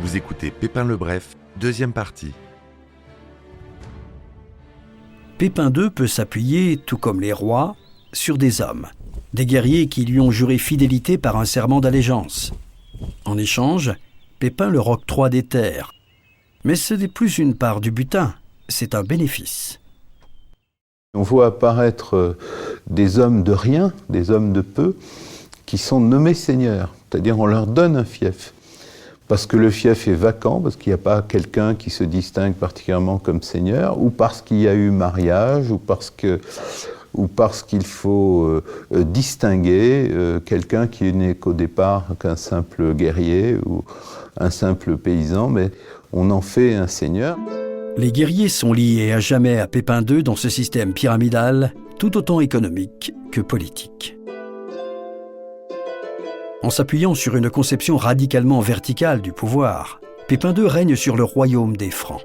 Vous écoutez Pépin le Bref, deuxième partie. Pépin II peut s'appuyer, tout comme les rois, sur des hommes, des guerriers qui lui ont juré fidélité par un serment d'allégeance. En échange, Pépin leur octroie des terres. Mais ce n'est plus une part du butin, c'est un bénéfice. On voit apparaître des hommes de rien, des hommes de peu, qui sont nommés seigneurs, c'est-à-dire on leur donne un fief. Parce que le fief est vacant, parce qu'il n'y a pas quelqu'un qui se distingue particulièrement comme seigneur, ou parce qu'il y a eu mariage, ou parce qu'il faut distinguer quelqu'un qui n'est qu'au départ qu'un simple guerrier ou un simple paysan, mais on en fait un seigneur. Les guerriers sont liés à jamais à Pépin II dans ce système pyramidal, tout autant économique que politique. En s'appuyant sur une conception radicalement verticale du pouvoir, Pépin II règne sur le royaume des Francs.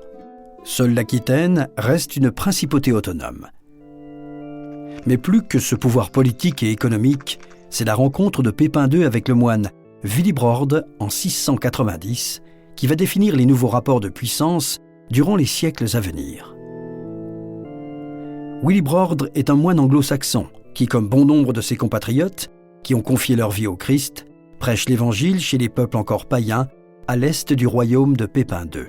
Seule l'Aquitaine reste une principauté autonome. Mais plus que ce pouvoir politique et économique, c'est la rencontre de Pépin II avec le moine Willibrord en 690 qui va définir les nouveaux rapports de puissance durant les siècles à venir. Willibrord est un moine anglo-saxon qui, comme bon nombre de ses compatriotes qui ont confié leur vie au Christ, prêche l'Évangile chez les peuples encore païens à l'est du royaume de Pépin II.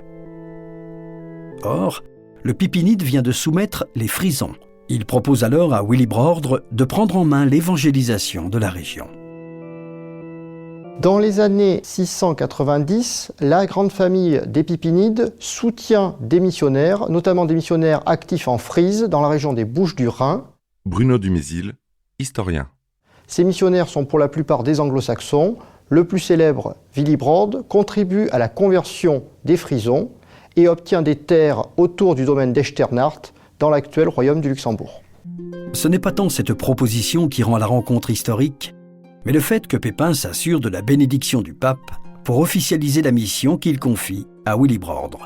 Or, le Pipinide vient de soumettre les Frisons. Il propose alors à Willibrord de prendre en main l'évangélisation de la région. Dans les années 690, la grande famille des Pipinides soutient des missionnaires, notamment des missionnaires actifs en Frise, dans la région des Bouches-du-Rhin. Bruno Dumézil, historien. Ces missionnaires sont pour la plupart des anglo-saxons. Le plus célèbre, Willibrord, contribue à la conversion des Frisons et obtient des terres autour du domaine d'Echternach, dans l'actuel royaume du Luxembourg. Ce n'est pas tant cette proposition qui rend la rencontre historique, mais le fait que Pépin s'assure de la bénédiction du pape pour officialiser la mission qu'il confie à Willibrord.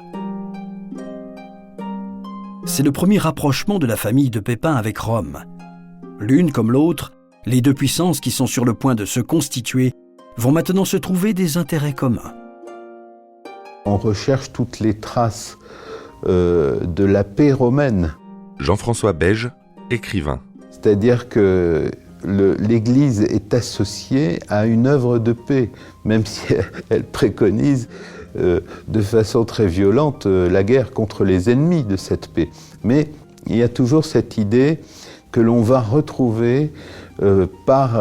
C'est le premier rapprochement de la famille de Pépin avec Rome. L'une comme l'autre, les deux puissances qui sont sur le point de se constituer vont maintenant se trouver des intérêts communs. On recherche toutes les traces de la paix romaine. Jean-François Beige, écrivain. C'est-à-dire que l'Église est associée à une œuvre de paix, même si elle préconise de façon très violente la guerre contre les ennemis de cette paix. Mais il y a toujours cette idée que l'on va retrouver par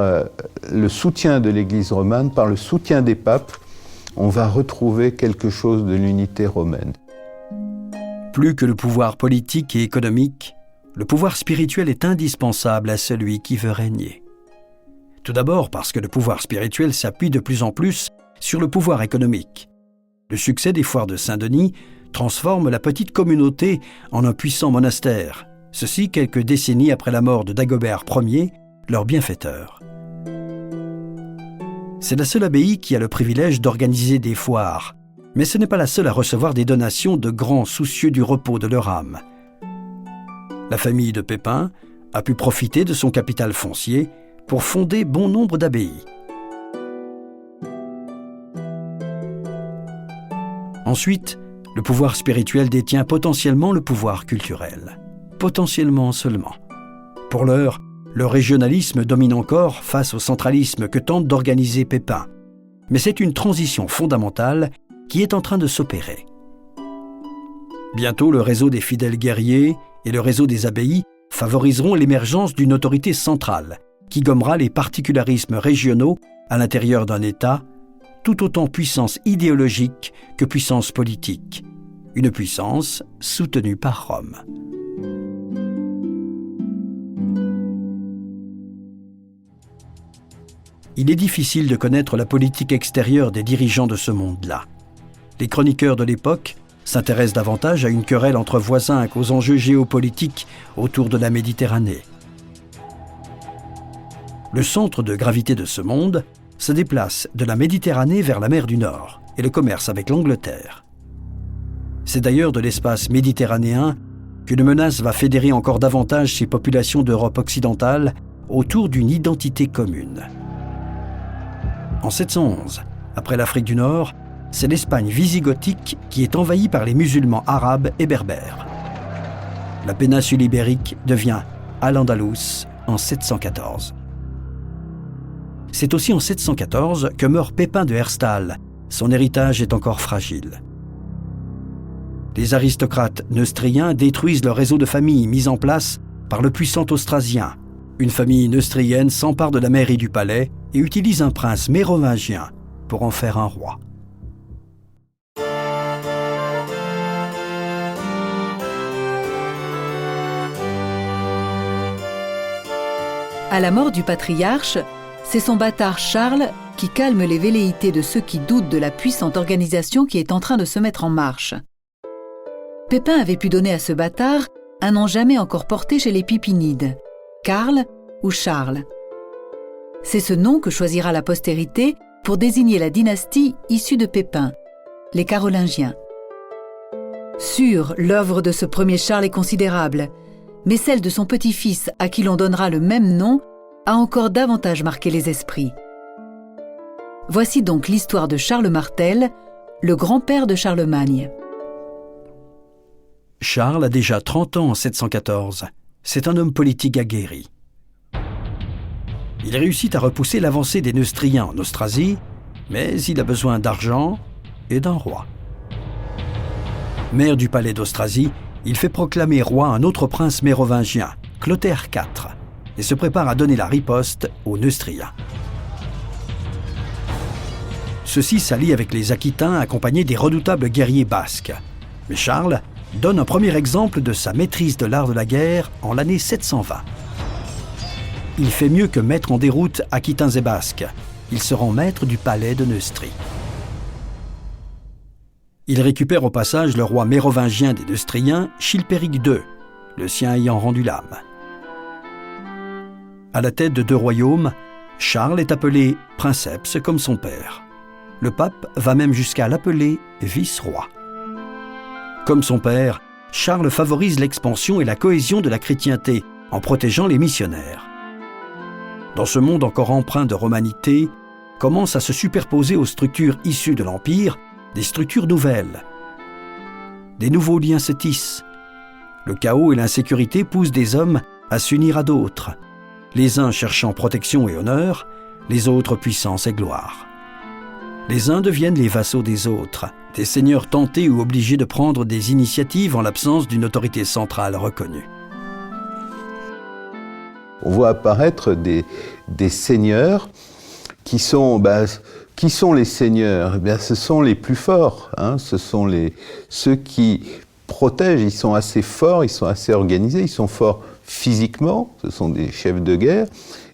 le soutien de l'Église romane, par le soutien des papes, on va retrouver quelque chose de l'unité romaine. Plus que le pouvoir politique et économique, le pouvoir spirituel est indispensable à celui qui veut régner. Tout d'abord parce que le pouvoir spirituel s'appuie de plus en plus sur le pouvoir économique. Le succès des foires de Saint-Denis transforme la petite communauté en un puissant monastère, ceci quelques décennies après la mort de Dagobert Ier, leur bienfaiteur. C'est la seule abbaye qui a le privilège d'organiser des foires, mais ce n'est pas la seule à recevoir des donations de grands soucieux du repos de leur âme. La famille de Pépin a pu profiter de son capital foncier pour fonder bon nombre d'abbayes. Ensuite, le pouvoir spirituel détient potentiellement le pouvoir culturel. Potentiellement seulement. Pour l'heure, le régionalisme domine encore face au centralisme que tente d'organiser Pépin. Mais c'est une transition fondamentale qui est en train de s'opérer. Bientôt, le réseau des fidèles guerriers et le réseau des abbayes favoriseront l'émergence d'une autorité centrale qui gommera les particularismes régionaux à l'intérieur d'un État, tout autant puissance idéologique que puissance politique. Une puissance soutenue par Rome. Il est difficile de connaître la politique extérieure des dirigeants de ce monde-là. Les chroniqueurs de l'époque s'intéressent davantage à une querelle entre voisins qu'aux enjeux géopolitiques autour de la Méditerranée. Le centre de gravité de ce monde se déplace de la Méditerranée vers la mer du Nord et le commerce avec l'Angleterre. C'est d'ailleurs de l'espace méditerranéen qu'une menace va fédérer encore davantage ces populations d'Europe occidentale autour d'une identité commune. En 711, après l'Afrique du Nord, c'est l'Espagne wisigothique qui est envahie par les musulmans arabes et berbères. La péninsule ibérique devient Al-Andalus en 714. C'est aussi en 714 que meurt Pépin de Herstal. Son héritage est encore fragile. Les aristocrates neustriens détruisent le réseau de familles mis en place par le puissant Austrasien. Une famille neustrienne s'empare de la mairie du palais et utilise un prince mérovingien pour en faire un roi. À la mort du patriarche, c'est son bâtard Charles qui calme les velléités de ceux qui doutent de la puissante organisation qui est en train de se mettre en marche. Pépin avait pu donner à ce bâtard un nom jamais encore porté chez les Pipinides, Karl ou Charles. C'est ce nom que choisira la postérité pour désigner la dynastie issue de Pépin, les Carolingiens. Sûr, l'œuvre de ce premier Charles est considérable, mais celle de son petit-fils, à qui l'on donnera le même nom, a encore davantage marqué les esprits. Voici donc l'histoire de Charles Martel, le grand-père de Charlemagne. Charles a déjà 30 ans en 714. C'est un homme politique aguerri. Il réussit à repousser l'avancée des Neustriens en Austrasie, mais il a besoin d'argent et d'un roi. Maire du palais d'Austrasie, il fait proclamer roi un autre prince mérovingien, Clotaire IV, et se prépare à donner la riposte aux Neustriens. Ceux-ci s'allient avec les Aquitains accompagnés des redoutables guerriers basques. Mais Charles donne un premier exemple de sa maîtrise de l'art de la guerre en l'année 720. Il fait mieux que mettre en déroute Aquitains et Basques. Il se rend maître du palais de Neustrie. Il récupère au passage le roi mérovingien des Neustriens, Chilpéric II, le sien ayant rendu l'âme. À la tête de 2 royaumes, Charles est appelé princeps comme son père. Le pape va même jusqu'à l'appeler vice-roi. Comme son père, Charles favorise l'expansion et la cohésion de la chrétienté en protégeant les missionnaires. Dans ce monde encore empreint de romanité, commencent à se superposer aux structures issues de l'Empire des structures nouvelles. Des nouveaux liens se tissent. Le chaos et l'insécurité poussent des hommes à s'unir à d'autres, les uns cherchant protection et honneur, les autres puissance et gloire. Les uns deviennent les vassaux des autres, des seigneurs tentés ou obligés de prendre des initiatives en l'absence d'une autorité centrale reconnue. On voit apparaître des seigneurs qui sont les seigneurs. Eh bien, ce sont les plus forts, hein. Ce sont ceux qui protègent. Ils sont assez forts, ils sont assez organisés, ils sont forts physiquement, ce sont des chefs de guerre,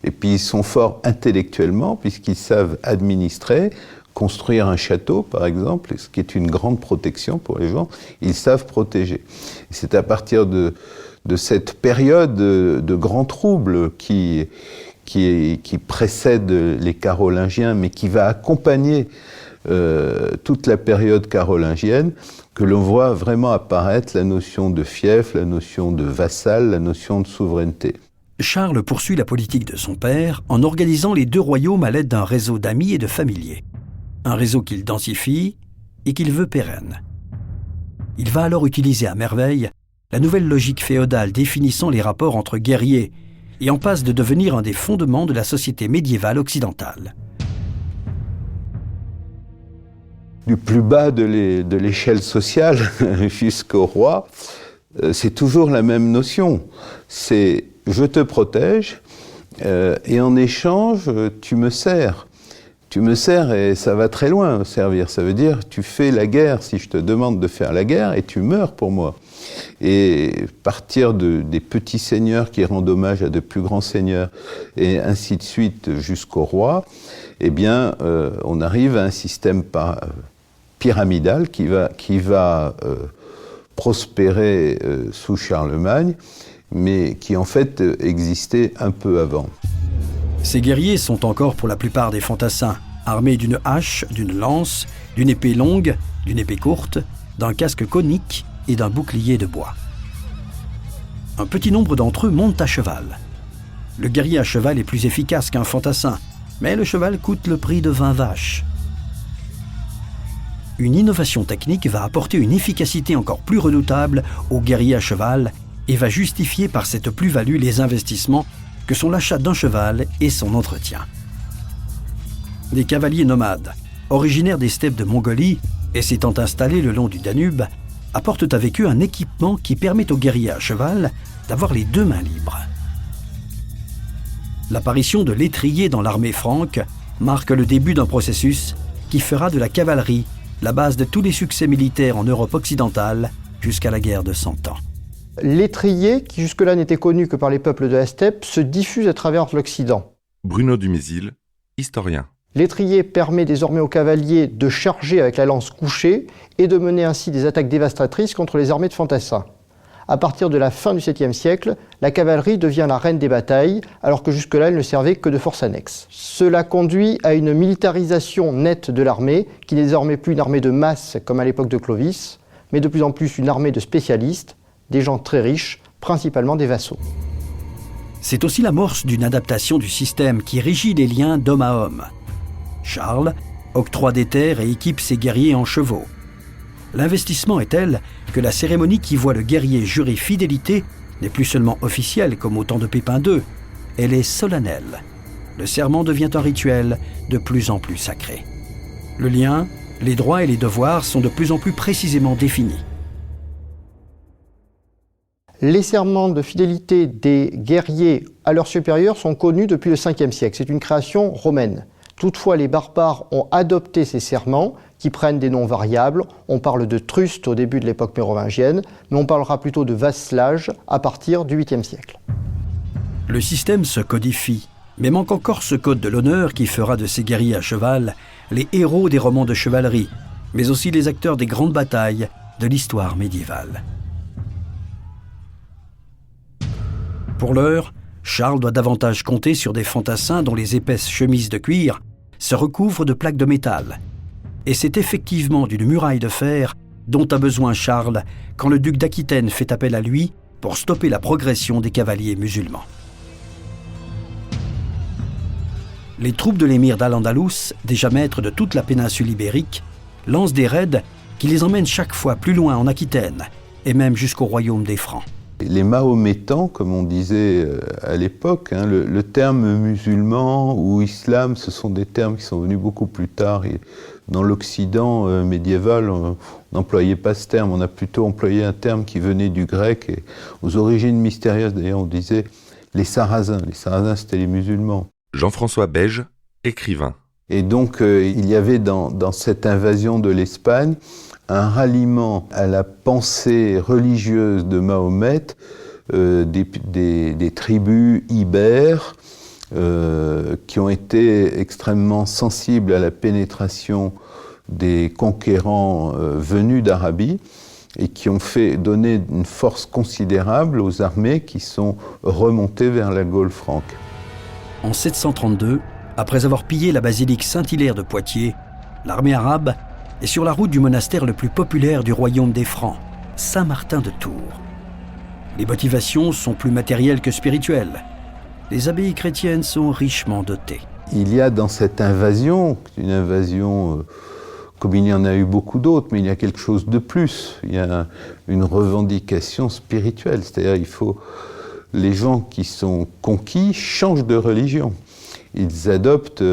et puis ils sont forts intellectuellement puisqu'ils savent administrer, construire un château, par exemple, ce qui est une grande protection pour les gens, ils savent protéger. Et c'est à partir de cette période de grands troubles qui précède les Carolingiens, mais qui va accompagner toute la période carolingienne, que l'on voit vraiment apparaître la notion de fief, la notion de vassal, la notion de souveraineté. Charles poursuit la politique de son père en organisant les 2 royaumes à l'aide d'un réseau d'amis et de familiers. Un réseau qu'il densifie et qu'il veut pérenne. Il va alors utiliser à merveille la nouvelle logique féodale définissant les rapports entre guerriers et en passe de devenir un des fondements de la société médiévale occidentale. Du plus bas de l'échelle sociale jusqu'au roi, c'est toujours la même notion. C'est « je te protège et en échange, tu me sers ». Tu me sers et ça va très loin, servir. Ça veut dire tu fais la guerre si je te demande de faire la guerre et tu meurs pour moi. Et partir des petits seigneurs qui rendent hommage à de plus grands seigneurs et ainsi de suite jusqu'au roi, eh bien, on arrive à un système pyramidal qui va prospérer sous Charlemagne, mais qui en fait existait un peu avant. Ces guerriers sont encore pour la plupart des fantassins, armés d'une hache, d'une lance, d'une épée longue, d'une épée courte, d'un casque conique et d'un bouclier de bois. Un petit nombre d'entre eux montent à cheval. Le guerrier à cheval est plus efficace qu'un fantassin, mais le cheval coûte le prix de 20 vaches. une innovation technique va apporter une efficacité encore plus redoutable aux guerriers à cheval et va justifier par cette plus-value les investissements que sont l'achat d'un cheval et son entretien. Les cavaliers nomades, originaires des steppes de Mongolie et s'étant installés le long du Danube, apportent avec eux un équipement qui permet aux guerriers à cheval d'avoir les deux mains libres. L'apparition de l'étrier dans l'armée franque marque le début d'un processus qui fera de la cavalerie la base de tous les succès militaires en Europe occidentale jusqu'à la guerre de 100 ans. L'étrier, qui jusque-là n'était connu que par les peuples de la steppe, se diffuse à travers l'Occident. Bruno Dumézil, historien. L'étrier permet désormais aux cavaliers de charger avec la lance couchée et de mener ainsi des attaques dévastatrices contre les armées de fantassins. À partir de la fin du 7e siècle, la cavalerie devient la reine des batailles, alors que jusque-là, elle ne servait que de force annexe. Cela conduit à une militarisation nette de l'armée, qui n'est désormais plus une armée de masse comme à l'époque de Clovis, mais de plus en plus une armée de spécialistes, des gens très riches, principalement des vassaux. C'est aussi l'amorce d'une adaptation du système qui régit les liens d'homme à homme. Charles octroie des terres et équipe ses guerriers en chevaux. L'investissement est tel que la cérémonie qui voit le guerrier jurer fidélité n'est plus seulement officielle comme au temps de Pépin II, elle est solennelle. Le serment devient un rituel de plus en plus sacré. Le lien, les droits et les devoirs sont de plus en plus précisément définis. Les serments de fidélité des guerriers à leurs supérieurs sont connus depuis le 5e siècle. C'est une création romaine. Toutefois, les barbares ont adopté ces serments qui prennent des noms variables. On parle de truste au début de l'époque mérovingienne, mais on parlera plutôt de vasselage à partir du 8e siècle. Le système se codifie, mais manque encore ce code de l'honneur qui fera de ces guerriers à cheval les héros des romans de chevalerie, mais aussi les acteurs des grandes batailles de l'histoire médiévale. Pour l'heure, Charles doit davantage compter sur des fantassins dont les épaisses chemises de cuir se recouvrent de plaques de métal. Et c'est effectivement d'une muraille de fer dont a besoin Charles quand le duc d'Aquitaine fait appel à lui pour stopper la progression des cavaliers musulmans. Les troupes de l'émir d'Al-Andalus, déjà maîtres de toute la péninsule ibérique, lancent des raids qui les emmènent chaque fois plus loin en Aquitaine et même jusqu'au royaume des Francs. Les Mahométans, comme on disait à l'époque, le terme musulman ou islam, ce sont des termes qui sont venus beaucoup plus tard. Et dans l'Occident médiéval, on n'employait pas ce terme, on a plutôt employé un terme qui venait du grec. Et aux origines mystérieuses, d'ailleurs, on disait les Sarrasins. Les Sarrasins, c'était les musulmans. Jean-François Beige, écrivain. Et donc, il y avait dans cette invasion de l'Espagne un ralliement à la pensée religieuse de Mahomet, des tribus ibères qui ont été extrêmement sensibles à la pénétration des conquérants venus d'Arabie et qui ont fait donner une force considérable aux armées qui sont remontées vers la Gaule franque. En 732, après avoir pillé la basilique Saint-Hilaire de Poitiers, l'armée arabe est sur la route du monastère le plus populaire du royaume des Francs, Saint-Martin de Tours. Les motivations sont plus matérielles que spirituelles. Les abbayes chrétiennes sont richement dotées. Il y a dans cette invasion, une invasion comme il y en a eu beaucoup d'autres, mais il y a quelque chose de plus. Il y a une revendication spirituelle, c'est-à-dire les gens qui sont conquis changent de religion. Ils adoptent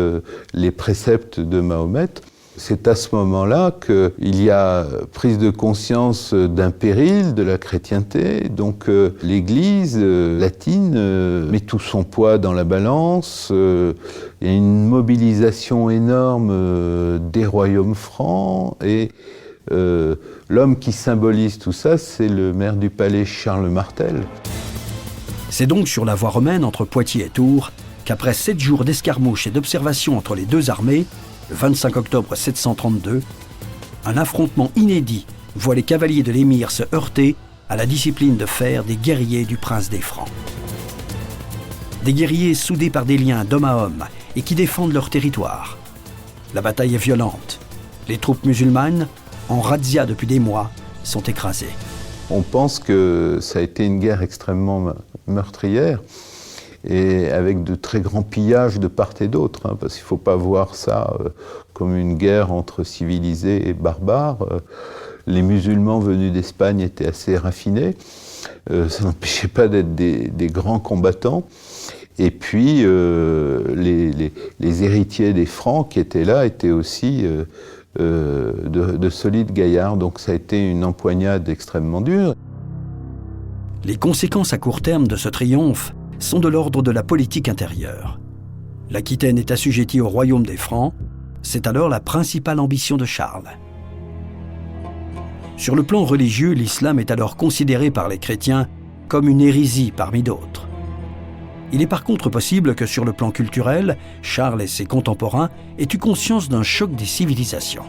les préceptes de Mahomet. C'est à ce moment-là qu'il y a prise de conscience d'un péril de la chrétienté. Donc l'Église latine met tout son poids dans la balance. Il y a une mobilisation énorme des royaumes francs. Et l'homme qui symbolise tout ça, c'est le maire du palais Charles Martel. C'est donc sur la voie romaine entre Poitiers et Tours qu'après 7 jours d'escarmouches et d'observation entre les deux armées, le 25 octobre 732, un affrontement inédit voit les cavaliers de l'émir se heurter à la discipline de fer des guerriers du prince des Francs. Des guerriers soudés par des liens d'homme à homme et qui défendent leur territoire. La bataille est violente. Les troupes musulmanes, en razzia depuis des mois, sont écrasées. On pense que ça a été une guerre extrêmement meurtrière et avec de très grands pillages de part et d'autre, hein, parce qu'il ne faut pas voir ça comme une guerre entre civilisés et barbares. Les musulmans venus d'Espagne étaient assez raffinés, ça n'empêchait pas d'être des grands combattants. Et puis les héritiers des Francs qui étaient là étaient aussi de solides gaillards, donc ça a été une empoignade extrêmement dure. Les conséquences à court terme de ce triomphe sont de l'ordre de la politique intérieure. L'Aquitaine est assujettie au royaume des Francs, c'est alors la principale ambition de Charles. Sur le plan religieux, l'islam est alors considéré par les chrétiens comme une hérésie parmi d'autres. Il est par contre possible que sur le plan culturel, Charles et ses contemporains aient eu conscience d'un choc des civilisations.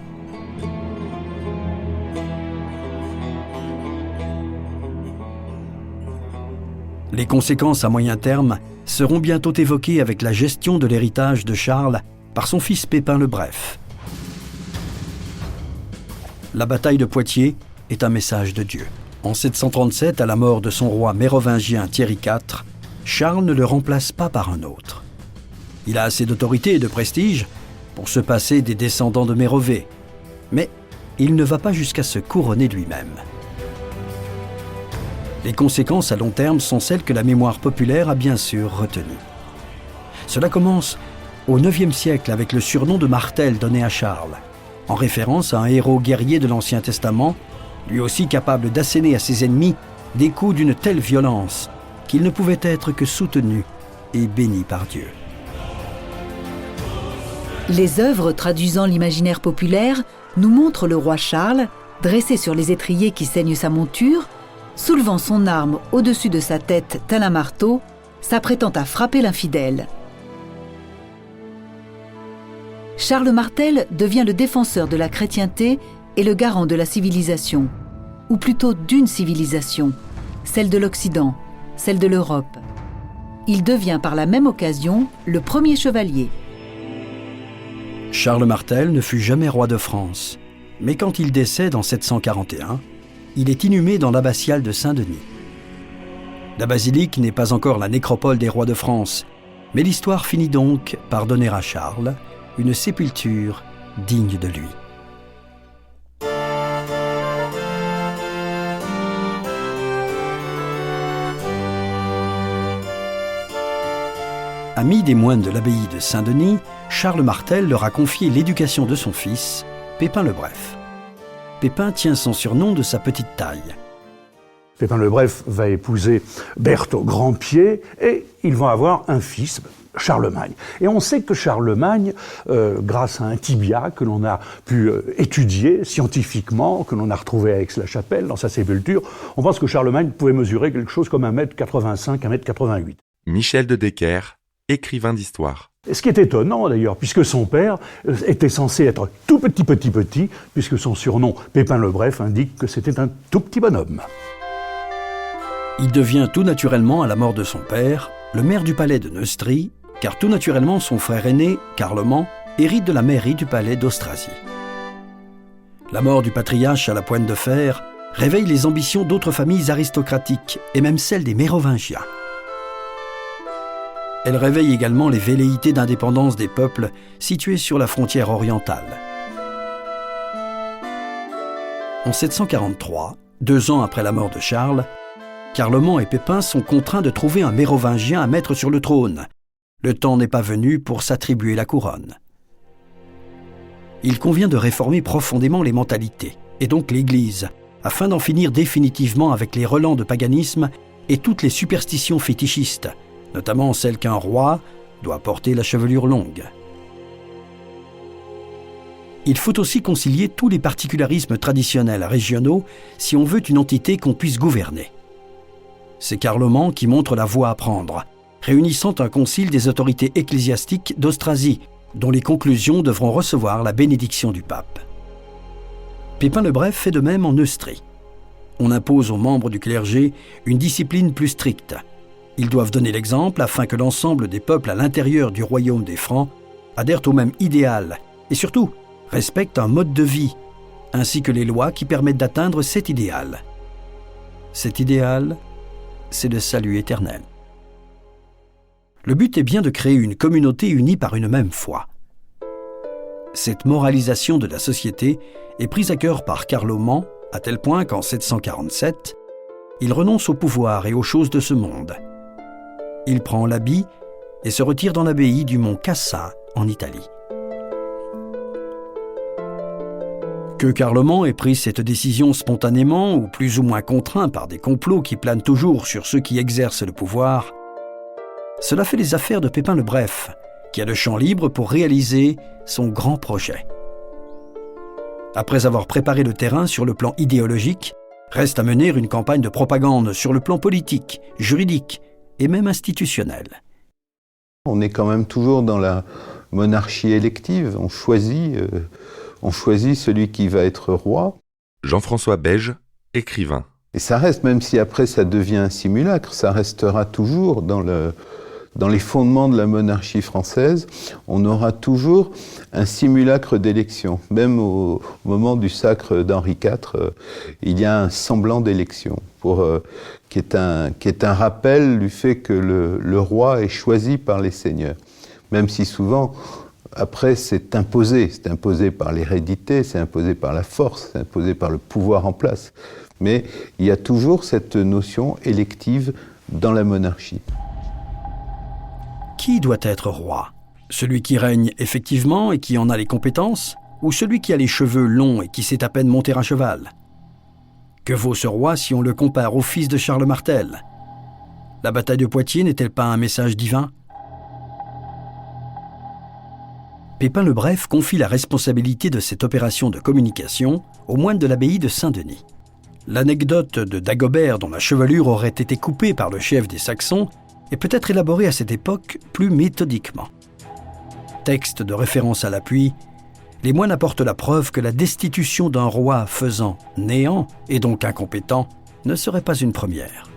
Les conséquences à moyen terme seront bientôt évoquées avec la gestion de l'héritage de Charles par son fils Pépin le Bref. La bataille de Poitiers est un message de Dieu. En 737, à la mort de son roi mérovingien Thierry IV, Charles ne le remplace pas par un autre. Il a assez d'autorité et de prestige pour se passer des descendants de Mérové, mais il ne va pas jusqu'à se couronner lui-même. Les conséquences à long terme sont celles que la mémoire populaire a bien sûr retenues. Cela commence au IXe siècle avec le surnom de Martel donné à Charles, en référence à un héros guerrier de l'Ancien Testament, lui aussi capable d'asséner à ses ennemis des coups d'une telle violence qu'il ne pouvait être que soutenu et béni par Dieu. Les œuvres traduisant l'imaginaire populaire nous montrent le roi Charles, dressé sur les étriers qui ceignent sa monture, soulevant son arme au-dessus de sa tête tel un marteau, s'apprêtant à frapper l'infidèle. Charles Martel devient le défenseur de la chrétienté et le garant de la civilisation, ou plutôt d'une civilisation, celle de l'Occident, celle de l'Europe. Il devient par la même occasion le premier chevalier. Charles Martel ne fut jamais roi de France, mais quand il décède en 741, il est inhumé dans l'abbatiale de Saint-Denis. La basilique n'est pas encore la nécropole des rois de France, mais l'histoire finit donc par donner à Charles une sépulture digne de lui. Ami des moines de l'abbaye de Saint-Denis, Charles Martel leur a confié l'éducation de son fils, Pépin le Bref. Pépin tient son surnom de sa petite taille. Pépin le Bref va épouser Berthe au Grand-Pied et ils vont avoir un fils, Charlemagne. Et on sait que Charlemagne, grâce à un tibia que l'on a pu étudier scientifiquement, que l'on a retrouvé à Aix-la-Chapelle dans sa sépulture, on pense que Charlemagne pouvait mesurer quelque chose comme 1m85, 1m88. Michel de Decker, écrivain d'histoire. Ce qui est étonnant d'ailleurs, puisque son père était censé être tout petit, puisque son surnom Pépin le Bref indique que c'était un tout petit bonhomme. Il devient tout naturellement, à la mort de son père, le maire du palais de Neustrie, car tout naturellement son frère aîné, Carloman, hérite de la mairie du palais d'Austrasie. La mort du patriarche à la pointe de fer réveille les ambitions d'autres familles aristocratiques, et même celles des Mérovingiens. Elle réveille également les velléités d'indépendance des peuples situés sur la frontière orientale. En 743, 2 ans après la mort de Charles, Carloman et Pépin sont contraints de trouver un Mérovingien à mettre sur le trône. Le temps n'est pas venu pour s'attribuer la couronne. Il convient de réformer profondément les mentalités, et donc l'Église, afin d'en finir définitivement avec les relents de paganisme et toutes les superstitions fétichistes, notamment celle qu'un roi doit porter la chevelure longue. Il faut aussi concilier tous les particularismes traditionnels régionaux si on veut une entité qu'on puisse gouverner. C'est Carloman qui montre la voie à prendre, réunissant un concile des autorités ecclésiastiques d'Austrasie, dont les conclusions devront recevoir la bénédiction du pape. Pépin le Bref fait de même en Neustrie. On impose aux membres du clergé une discipline plus stricte. Ils doivent donner l'exemple afin que l'ensemble des peuples à l'intérieur du royaume des Francs adhèrent au même idéal et surtout respectent un mode de vie, ainsi que les lois qui permettent d'atteindre cet idéal. Cet idéal, c'est le salut éternel. Le but est bien de créer une communauté unie par une même foi. Cette moralisation de la société est prise à cœur par Carloman, à tel point qu'en 747, il renonce au pouvoir et aux choses de ce monde. Il prend l'habit et se retire dans l'abbaye du mont Cassa, en Italie. Que Carloman ait pris cette décision spontanément ou plus ou moins contraint par des complots qui planent toujours sur ceux qui exercent le pouvoir, cela fait les affaires de Pépin le Bref, qui a le champ libre pour réaliser son grand projet. Après avoir préparé le terrain sur le plan idéologique, reste à mener une campagne de propagande sur le plan politique, juridique et même institutionnel. On est quand même toujours dans la monarchie élective, on choisit celui qui va être roi. Jean-François Beige, écrivain. Et ça reste, même si après ça devient un simulacre, ça restera toujours dans les fondements de la monarchie française, on aura toujours un simulacre d'élection. Même au moment du sacre d'Henri IV, il y a un semblant d'élection, qui est un rappel du fait que le roi est choisi par les seigneurs. Même si souvent, après, c'est imposé par l'hérédité, c'est imposé par la force, c'est imposé par le pouvoir en place. Mais il y a toujours cette notion élective dans la monarchie. Qui doit être roi ? Celui qui règne effectivement et qui en a les compétences, ou celui qui a les cheveux longs et qui sait à peine monter à cheval ? Que vaut ce roi si on le compare au fils de Charles Martel ? La bataille de Poitiers n'est-elle pas un message divin ? Pépin le Bref confie la responsabilité de cette opération de communication au moine de l'abbaye de Saint-Denis. L'anecdote de Dagobert dont la chevelure aurait été coupée par le chef des Saxons est peut-être élaborée à cette époque plus méthodiquement. Texte de référence à l'appui, les moines apportent la preuve que la destitution d'un roi faisant néant, et donc incompétent, ne serait pas une première.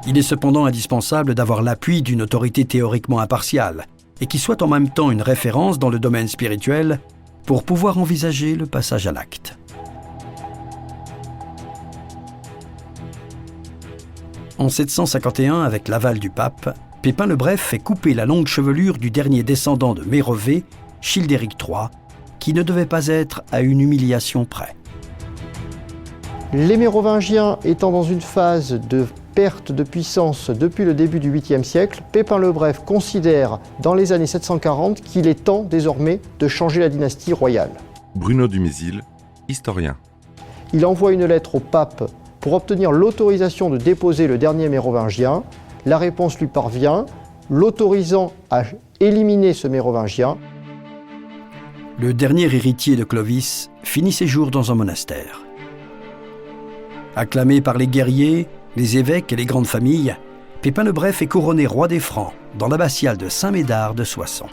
Il est cependant indispensable d'avoir l'appui d'une autorité théoriquement impartiale, et qui soit en même temps une référence dans le domaine spirituel pour pouvoir envisager le passage à l'acte. En 751, avec l'aval du pape, Pépin le Bref fait couper la longue chevelure du dernier descendant de Mérové, Childéric III, qui ne devait pas être à une humiliation près. Les Mérovingiens étant dans une phase de perte de puissance depuis le début du 8e siècle, Pépin le Bref considère dans les années 740 qu'il est temps désormais de changer la dynastie royale. Bruno Dumézil, historien. Il envoie une lettre au pape pour obtenir l'autorisation de déposer le dernier Mérovingien. La réponse lui parvient, l'autorisant à éliminer ce Mérovingien. Le dernier héritier de Clovis finit ses jours dans un monastère. Acclamé par les guerriers, les évêques et les grandes familles, Pépin le Bref est couronné roi des Francs dans l'abbatiale de Saint-Médard de Soissons.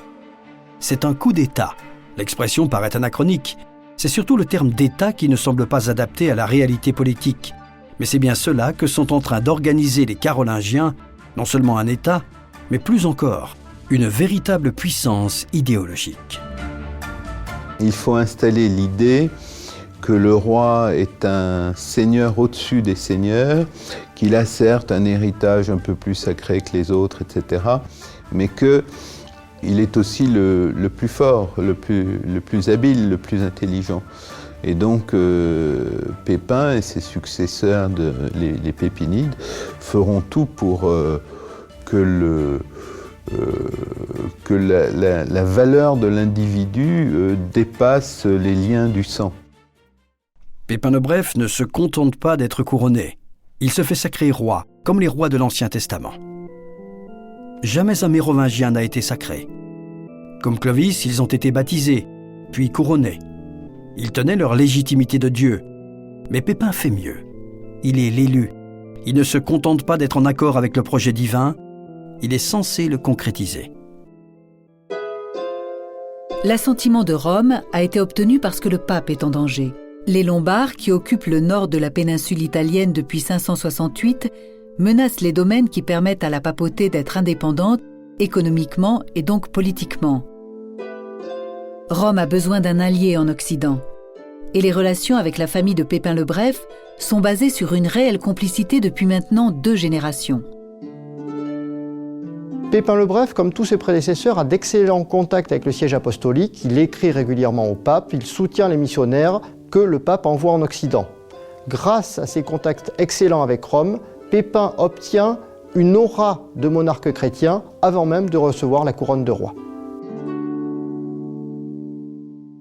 C'est un coup d'État. L'expression paraît anachronique. C'est surtout le terme d'État qui ne semble pas adapté à la réalité politique. Mais c'est bien cela que sont en train d'organiser les Carolingiens, non seulement un État, mais plus encore, une véritable puissance idéologique. Il faut installer l'idée que le roi est un seigneur au-dessus des seigneurs, qu'il a certes un héritage un peu plus sacré que les autres, etc., mais qu'il est aussi le plus fort, le plus habile, le plus intelligent. Et donc Pépin et ses successeurs, les Pépinides, feront tout pour que la valeur de l'individu dépasse les liens du sang. Pépin le Bref ne se contente pas d'être couronné. Il se fait sacrer roi, comme les rois de l'Ancien Testament. Jamais un Mérovingien n'a été sacré. Comme Clovis, ils ont été baptisés, puis couronnés. Ils tenaient leur légitimité de Dieu. Mais Pépin fait mieux. Il est l'élu. Il ne se contente pas d'être en accord avec le projet divin, il est censé le concrétiser. L'assentiment de Rome a été obtenu parce que le pape est en danger. Les Lombards, qui occupent le nord de la péninsule italienne depuis 568, menacent les domaines qui permettent à la papauté d'être indépendante, économiquement et donc politiquement. Rome a besoin d'un allié en Occident. Et les relations avec la famille de Pépin le Bref sont basées sur une réelle complicité depuis maintenant 2 générations. Pépin le Bref, comme tous ses prédécesseurs, a d'excellents contacts avec le siège apostolique. Il écrit régulièrement au pape, il soutient les missionnaires que le pape envoie en Occident. Grâce à ses contacts excellents avec Rome, Pépin obtient une aura de monarque chrétien avant même de recevoir la couronne de roi.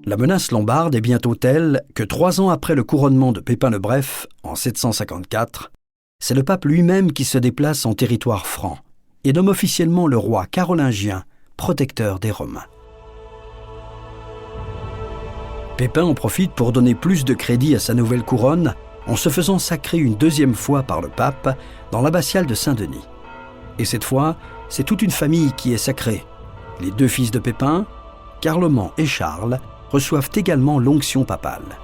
La menace lombarde est bientôt telle que 3 ans après le couronnement de Pépin le Bref, en 754, c'est le pape lui-même qui se déplace en territoire franc et nomme officiellement le roi carolingien protecteur des Romains. Pépin en profite pour donner plus de crédit à sa nouvelle couronne en se faisant sacrer une 2e fois par le pape dans l'abbatiale de Saint-Denis. Et cette fois, c'est toute une famille qui est sacrée. Les 2 fils de Pépin, Carloman et Charles, reçoivent également l'onction papale.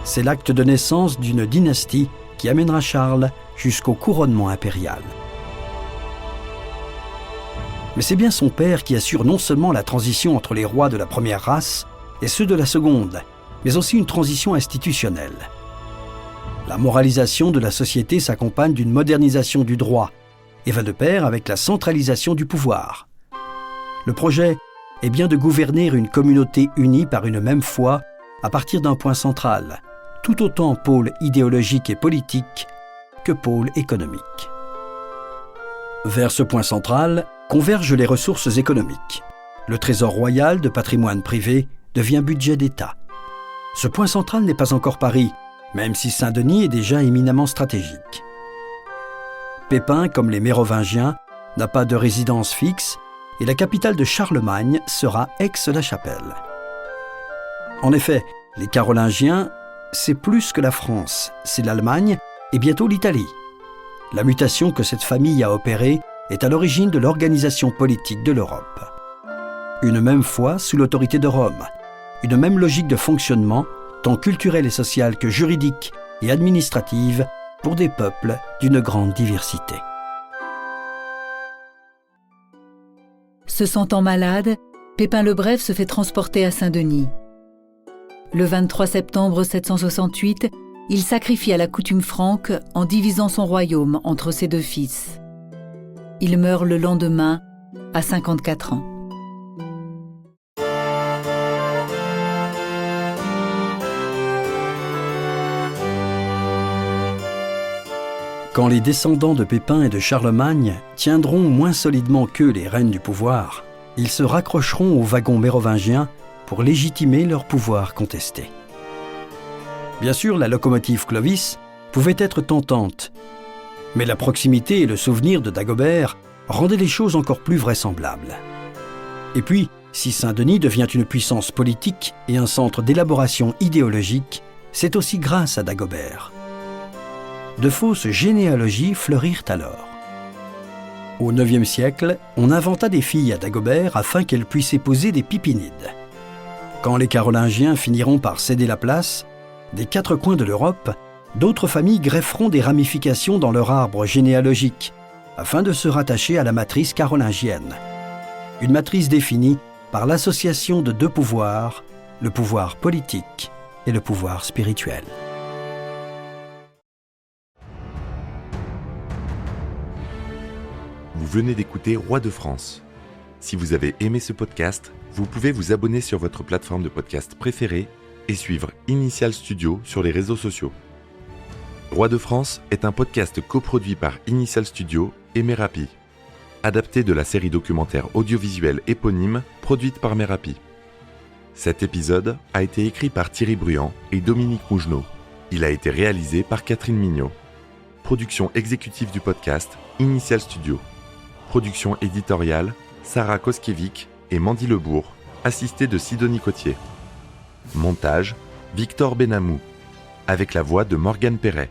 C'est l'acte de naissance d'une dynastie qui amènera Charles jusqu'au couronnement impérial. Mais c'est bien son père qui assure non seulement la transition entre les rois de la première race et ceux de la seconde, mais aussi une transition institutionnelle. La moralisation de la société s'accompagne d'une modernisation du droit et va de pair avec la centralisation du pouvoir. Le projet est bien de gouverner une communauté unie par une même foi à partir d'un point central, tout autant pôle idéologique et politique que pôle économique. Vers ce point central convergent les ressources économiques. Le trésor royal de patrimoine privé devient budget d'État. Ce point central n'est pas encore Paris, même si Saint-Denis est déjà éminemment stratégique. Pépin, comme les Mérovingiens, n'a pas de résidence fixe et la capitale de Charlemagne sera Aix-la-Chapelle. En effet, les Carolingiens, c'est plus que la France, c'est l'Allemagne et bientôt l'Italie. La mutation que cette famille a opérée est à l'origine de l'organisation politique de l'Europe. Une même foi sous l'autorité de Rome, une même logique de fonctionnement, tant culturelle et sociale que juridique et administrative, pour des peuples d'une grande diversité. Se sentant malade, Pépin le Bref se fait transporter à Saint-Denis. Le 23 septembre 768, il sacrifie à la coutume franque en divisant son royaume entre ses 2 fils. Il meurt le lendemain, à 54 ans. Quand les descendants de Pépin et de Charlemagne tiendront moins solidement qu'eux les rênes du pouvoir, ils se raccrocheront au wagon mérovingien pour légitimer leur pouvoir contesté. Bien sûr, la locomotive Clovis pouvait être tentante, mais la proximité et le souvenir de Dagobert rendaient les choses encore plus vraisemblables. Et puis, si Saint-Denis devient une puissance politique et un centre d'élaboration idéologique, c'est aussi grâce à Dagobert. De fausses généalogies fleurirent alors. Au IXe siècle, on inventa des filles à Dagobert afin qu'elles puissent épouser des Pipinides. Quand les Carolingiens finiront par céder la place, des 4 coins de l'Europe, d'autres familles grefferont des ramifications dans leur arbre généalogique afin de se rattacher à la matrice carolingienne. Une matrice définie par l'association de 2 pouvoirs, le pouvoir politique et le pouvoir spirituel. Vous venez d'écouter Roi de France. Si vous avez aimé ce podcast, vous pouvez vous abonner sur votre plateforme de podcast préférée et suivre Initial Studio sur les réseaux sociaux. Roi de France est un podcast coproduit par Initial Studio et Merapi, adapté de la série documentaire audiovisuelle éponyme produite par Merapi. Cet épisode a été écrit par Thierry Bruand et Dominique Mougenot. Il a été réalisé par Catherine Mignot. Production exécutive du podcast, Initial Studio. Production éditoriale, Sarah Koskiewicz et Mandy Lebourg, assistée de Sidonie Cotier. Montage, Victor Benamou, avec la voix de Morgane Perret.